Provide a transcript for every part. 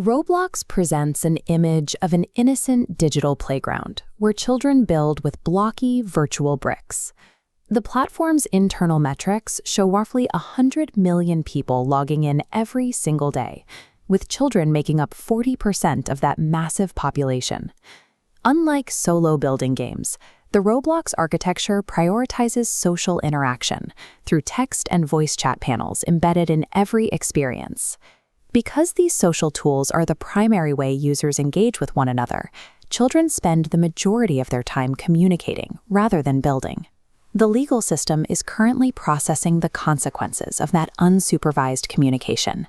Roblox presents an image of an innocent digital playground where children build with blocky virtual bricks. The platform's internal metrics show roughly 100 million people logging in every single day, with children making up 40% of that massive population. Unlike solo building games, the Roblox architecture prioritizes social interaction through text and voice chat panels embedded in every experience. Because these social tools are the primary way users engage with one another, children spend the majority of their time communicating rather than building. The legal system is currently processing the consequences of that unsupervised communication.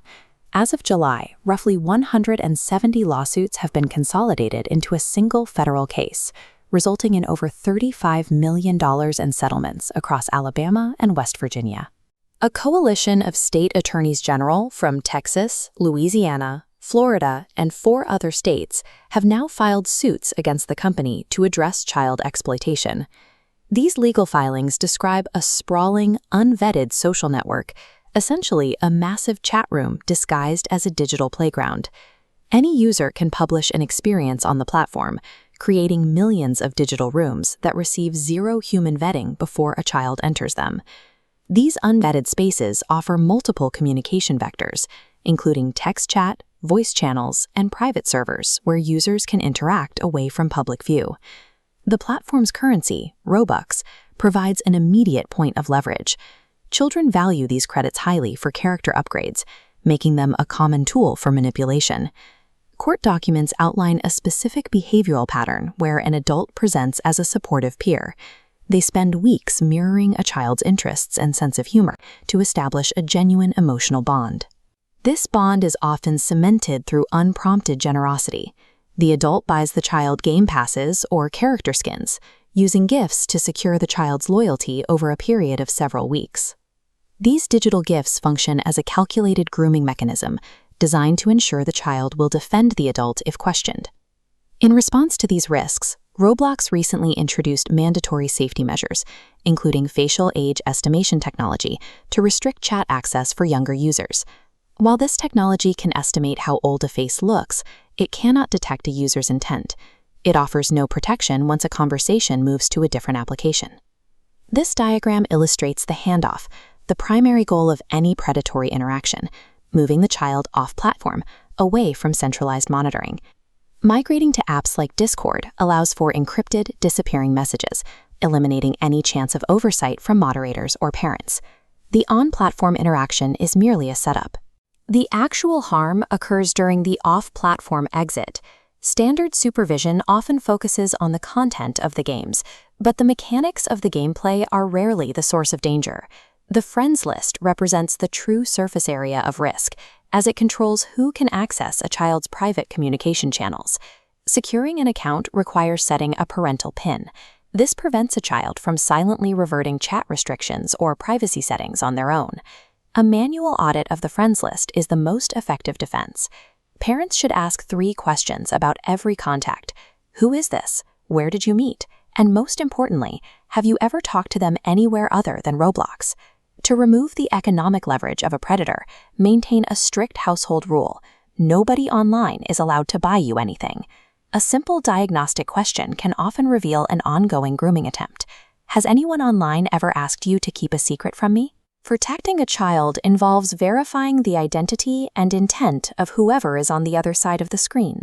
As of July, roughly 170 lawsuits have been consolidated into a single federal case, resulting in over $35 million in settlements across Alabama and West Virginia. A coalition of state attorneys general from Texas, Louisiana, Florida, and 4 other states have now filed suits against the company to address child exploitation. These legal filings describe a sprawling, unvetted social network, essentially a massive chat room disguised as a digital playground. Any user can publish an experience on the platform, creating millions of digital rooms that receive zero human vetting before a child enters them. These unvetted spaces offer multiple communication vectors, including text chat, voice channels, and private servers where users can interact away from public view. The platform's currency, Robux, provides an immediate point of leverage. Children value these credits highly for character upgrades, making them a common tool for manipulation. Court documents outline a specific behavioral pattern where an adult presents as a supportive peer. They spend weeks mirroring a child's interests and sense of humor to establish a genuine emotional bond. This bond is often cemented through unprompted generosity. The adult buys the child game passes or character skins, using gifts to secure the child's loyalty over a period of several weeks. These digital gifts function as a calculated grooming mechanism designed to ensure the child will defend the adult if questioned. In response to these risks, Roblox recently introduced mandatory safety measures, including facial age estimation technology, to restrict chat access for younger users. While this technology can estimate how old a face looks, it cannot detect a user's intent. It offers no protection once a conversation moves to a different application. This diagram illustrates the handoff, the primary goal of any predatory interaction, moving the child off-platform, away from centralized monitoring. Migrating to apps like Discord allows for encrypted, disappearing messages, eliminating any chance of oversight from moderators or parents. The on-platform interaction is merely a setup. The actual harm occurs during the off-platform exit. Standard supervision often focuses on the content of the games, but the mechanics of the gameplay are rarely the source of danger. The friends list represents the true surface area of risk, as it controls who can access a child's private communication channels. Securing an account requires setting a parental PIN. This prevents a child from silently reverting chat restrictions or privacy settings on their own. A manual audit of the friends list is the most effective defense. Parents should ask 3 questions about every contact. Who is this? Where did you meet? And most importantly, have you ever talked to them anywhere other than Roblox? To remove the economic leverage of a predator, maintain a strict household rule. Nobody online is allowed to buy you anything. A simple diagnostic question can often reveal an ongoing grooming attempt. Has anyone online ever asked you to keep a secret from me? Protecting a child involves verifying the identity and intent of whoever is on the other side of the screen.